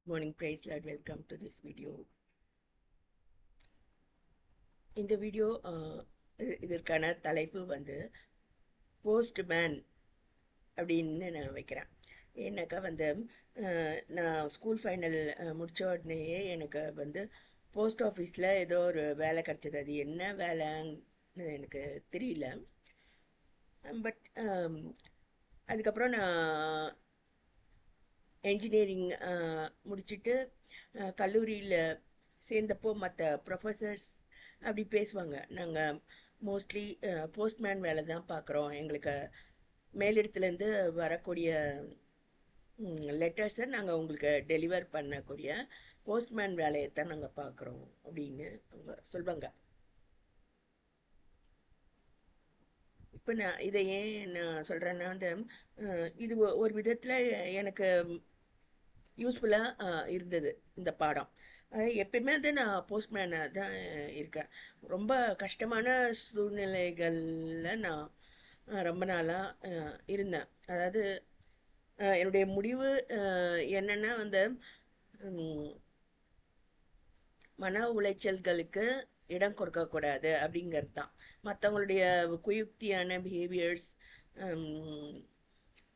Morning, praise Lord. Welcome to this video. இந்த video இதற்கான தலைப்பு வந்து போஸ்ட்மேன் அப்படின்னு நான் வைக்கிறேன். ஏன்னாக்கா வந்து நான் ஸ்கூல் ஃபைனல் முடித்த உடனேயே எனக்கு வந்து போஸ்ட் ஆஃபீஸில் ஏதோ ஒரு வேலை கிடச்சிது. அது என்ன வேலைன்னு எனக்கு தெரியல. பட் அதுக்கப்புறம் நான் என்ஜினியரிங் முடிச்சுட்டு கல்லூரியில் சேர்ந்தப்போ மற்ற ப்ரொஃபஸர்ஸ் அப்படி பேசுவாங்க. நாங்கள் மோஸ்ட்லி போஸ்ட்மேன் வேலை தான் பார்க்குறோம். எங்களுக்கு மேலிடத்துலேருந்து வரக்கூடிய லெட்டர்ஸை நாங்கள் உங்களுக்கு டெலிவர் பண்ணக்கூடிய போஸ்ட்மேன் வேலையை தான் நாங்கள் பார்க்குறோம் அப்படின்னு அவங்க சொல்லுவாங்க. இப்போ நான் இதை ஏன் நான் சொல்கிறேன்னா வந்து இது ஒரு விதத்தில் எனக்கு யூஸ்ஃபுல்லாக இருந்தது இந்த பாடம். எப்பயுமே வந்து நான் போஸ்ட்மேனாக தான் இருக்கேன். ரொம்ப கஷ்டமான சூழ்நிலைகளில் நான் ரொம்ப நாளாக இருந்தேன். அதாவது என்னுடைய முடிவு என்னென்னா வந்து மன உளைச்சல்களுக்கு இடம் கொடுக்கக்கூடாது அப்படிங்கிறது தான். மற்றவங்களுடைய குயுக்தியான பிஹேவியர்ஸ்,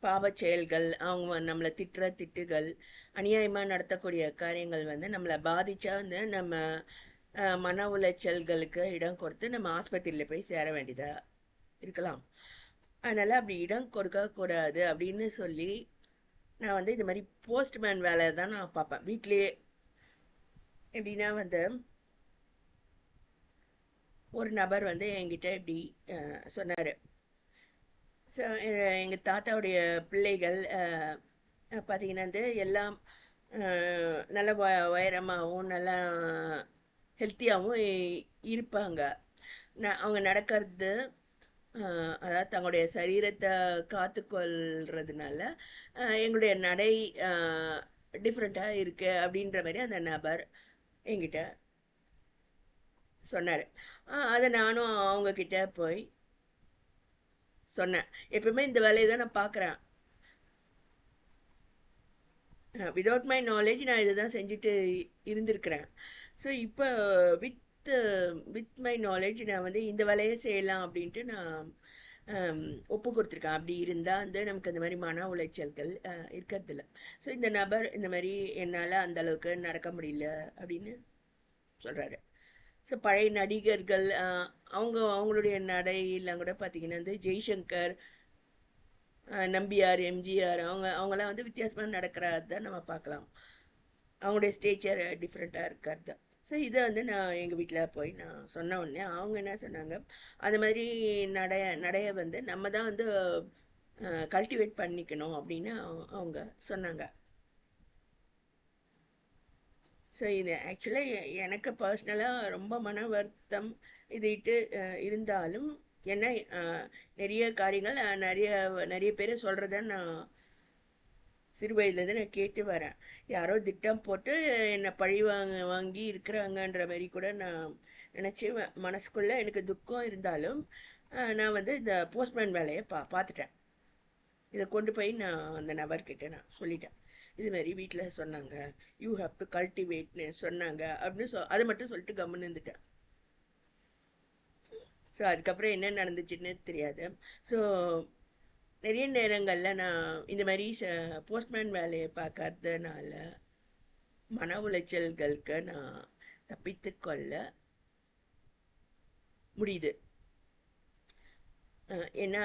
பாவச் செயல்கள், அவங்க நம்மளை திட்டுற திட்டுகள், அநியாயமாக நடத்தக்கூடிய காரியங்கள் வந்து நம்மளை பாதித்தா வந்து நம்ம மன உளைச்சல்களுக்கு இடம் கொடுத்து நம்ம ஆஸ்பத்திரியில் போய் சேர வேண்டியதாக இருக்கலாம். அதனால் அப்படி இடம் கொடுக்கக்கூடாது அப்படின்னு சொல்லி நான் வந்து இது மாதிரி போஸ்ட்மேன் வேலை தான் நான் பார்ப்பேன் வீட்லேயே. எப்படின்னா வந்து ஒரு நபர் வந்து என்கிட்ட இப்படி சொன்னார். ஸோ எங்கள் தாத்தாவுடைய பிள்ளைகள் பார்த்திங்கன்னா வந்து எல்லாம் நல்ல உயரமாகவும் நல்லா ஹெல்த்தியாகவும் இருப்பாங்க. அவங்க நடக்கிறது, அதாவது தங்களுடைய சரீரத்தை காத்துக்கொள்றதுனால எங்களுடைய நடை டிஃப்ரெண்ட்டாக இருக்குது அப்படின்ற மாதிரி அந்த நபர் என்கிட்ட சொன்னார். அதை நானும் அவங்கக்கிட்ட போய் சொன்னேன். எப்பவுமே இந்த வேலையை தான் நான் பார்க்குறேன். விதவுட் மை நாலேஜ் நான் இதை தான் செஞ்சுட்டு இருந்திருக்கிறேன். ஸோ இப்போ வித் மை நாலேஜ் நான் வந்து இந்த வேலையை செய்யலாம் அப்படின்ட்டு நான் ஒப்பு கொடுத்துருக்கேன். அப்படி இருந்தால் வந்து நமக்கு அந்த மாதிரி மன உளைச்சல்கள் இருக்கிறதில்ல. ஸோ இந்த நபர் இந்த மாதிரி என்னால் அந்தளவுக்கு நடக்க முடியல அப்படின்னு சொல்கிறாரு. ஸோ பழைய நடிகர்கள் அவங்களுடைய நடையெல்லாம் கூட பார்த்திங்கன்னா வந்து ஜெய்சங்கர், நம்பியார், எம்ஜிஆர் அவங்களாம் வந்து வித்தியாசமாக நடக்கிறது தான் நம்ம பார்க்கலாம். அவங்களுடைய ஸ்டேச்சர் டிஃப்ரெண்ட்டாக இருக்கிறது தான். ஸோ இதை வந்து நான் எங்கள் வீட்டில் போய் நான் சொன்ன உடனே அவங்க என்ன சொன்னாங்க, அந்த மாதிரி நடைய வந்து நம்ம தான் வந்து கல்டிவேட் பண்ணிக்கணும் அப்படின்னு அவங்க சொன்னாங்க. ஸோ இது ஆக்சுவலாக எனக்கு பர்சனலாக ரொம்ப மன வருத்தம் இதுட்டு இருந்தாலும், ஏன்னா நிறைய காரியங்கள் நிறைய பேர் சொல்கிறத நான் சிறு வயதுலேருந்து நான் கேட்டு வரேன். யாரோ திட்டம் போட்டு என்னை பழி வாங்கி இருக்கிறாங்கன்ற மாதிரி கூட நான் நினச்சி மனசுக்குள்ளே எனக்கு துக்கம் இருந்தாலும் நான் வந்து இந்த போஸ்ட்மேன் வேலையை பார்த்துட்டேன். இதை கொண்டு போய் நான் அந்த நபர்கிட்ட நான் சொல்லிட்டேன். இதுமாரி வீட்டில் சொன்னாங்க, யூ ஹாவ் டு கல்டிவேட்னு சொன்னாங்க அப்படின்னு அதை மட்டும் சொல்லிட்டு கம்முன்னு இருந்துட்டேன். ஸோ அதுக்கப்புறம் என்ன நடந்துச்சுன்னு தெரியாது. ஸோ நிறைய நேரங்களில் நான் இந்த மாதிரி போஸ்ட்மேன் வேலையை பார்க்கறதுனால மன உளைச்சல்களுக்கு நான் தப்பித்து கொள்ள முடியுது. ஏன்னா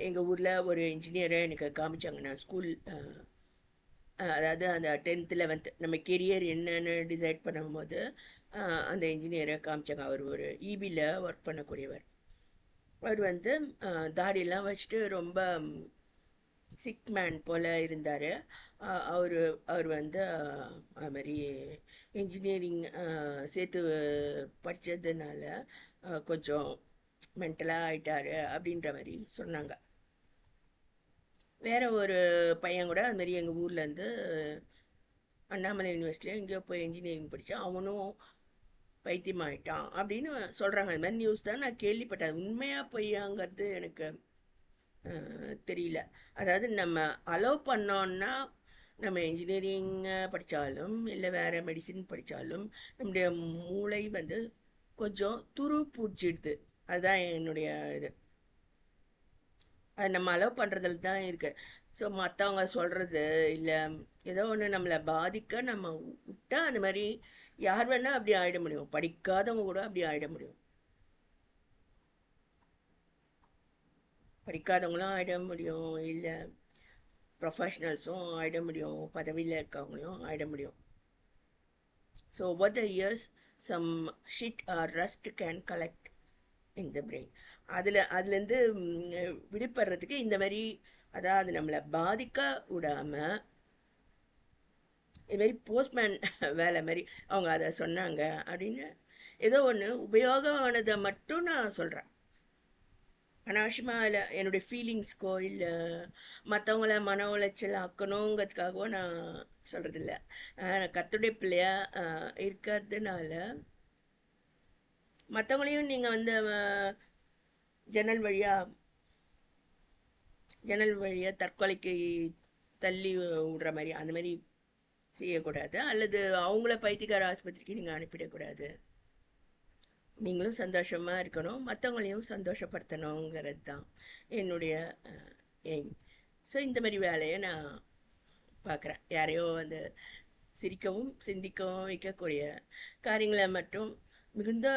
எங்கள் ஊரில் ஒரு இன்ஜினியரை எனக்கு காமிச்சாங்க. நான் ஸ்கூல் அதாவது அந்த 10th 11th நம்ம கெரியர் என்னன்னு டிசைட் பண்ணும்போது அந்த இன்ஜினியரை காமிச்சாங்க. அவர் ஒரு இபியில் ஒர்க் பண்ணக்கூடியவர். அவர் வந்து தாடியெல்லாம் வச்சுட்டு ரொம்ப சிக் மேன் போல் இருந்தார். அவர் வந்து அது மாதிரி இன்ஜினியரிங் சேர்த்து படித்ததுனால கொஞ்சம் மென்டலாக ஆகிட்டார் அப்படின்ற மாதிரி சொன்னாங்க. வேறு ஒரு பையன் கூட அதுமாரி எங்கள் ஊர்லேருந்து அண்ணாமலை யூனிவர்சிட்டியில் எங்கேயோ போய் இன்ஜினியரிங் படித்தான், அவனும் வைத்தியமாயிட்டான் அப்படின்னு சொல்கிறாங்க. அது மாதிரி நியூஸ் தான் நான் கேள்விப்பட்டேன். உண்மையாக பொய்யாங்கிறது எனக்கு தெரியல. அதாவது நம்ம அலோவ் பண்ணோன்னா நம்ம இன்ஜினியரிங் படித்தாலும் இல்லை வேறு மெடிசின் படித்தாலும் நம்முடைய மூளை வந்து கொஞ்சம் துரு பூச்சிடுது. அதுதான் என்னுடைய இது. அது நம்ம அலோவ் பண்ணுறதுல தான் இருக்குது. ஸோ மற்றவங்க சொல்கிறது இல்லை ஏதோ ஒன்று நம்மளை பாதிக்க நம்ம விட்டால் அந்த மாதிரி யார் வேணால் அப்படி ஆகிட முடியும். படிக்காதவங்க கூட அப்படி ஆகிட முடியும். படிக்காதவங்களும் ஆகிட முடியும், இல்லை ப்ரொஃபஷ்னல்ஸும் ஆகிட முடியும், பதவியில் இருக்கவங்களையும் ஆகிட முடியும். So over the years some shit or rust can collect in the brain. அதுலேருந்து விடுபடுறதுக்கு இந்த மாதிரி, அதாவது நம்மளை பாதிக்க விடாமல் இதுமாரி போஸ்ட்மேன் வேலை மாதிரி அவங்க அதை சொன்னாங்க அப்படின்னு ஏதோ ஒன்று உபயோகமானதை மட்டும் நான் சொல்கிறேன். அனாவசியமாக இல்லை என்னுடைய ஃபீலிங்ஸ்க்கோ இல்லை மற்றவங்கள மன உளைச்சல் ஆக்கணுங்கிறதுக்காகவோ நான் சொல்கிறதில்ல. நான் கர்த்தருடைய பிள்ளையா இருக்கிறதுனால மற்றவங்களையும் நீங்கள் வந்து ஜன்னல் வழியாக தற்கொலைக்கு தள்ளி விடுற மாதிரி அந்த மாதிரி செய்யக்கூடாது. அல்லது அவங்கள பைத்தியக்கார ஆஸ்பத்திரிக்கு நீங்கள் அனுப்பிடக்கூடாது. நீங்களும் சந்தோஷமாக இருக்கணும், மற்றவங்களையும் சந்தோஷப்படுத்தணுங்கிறது தான் என்னுடைய எய்ம். ஸோ இந்த மாதிரி வேலையை நான் பார்க்குறேன். யாரையோ வந்து சிரிக்கவும் சிந்திக்கவும் வைக்கக்கூடிய காரியங்களை மட்டும் மிகுந்த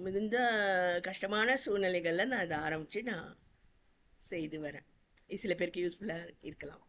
மிகுந்த கஷ்டமான சூழ்நிலைகளில் நான் அதை ஆரம்பித்து நான் செய்து வரேன். இது சில பேருக்கு யூஸ்ஃபுல்லாக இருக்கலாம்.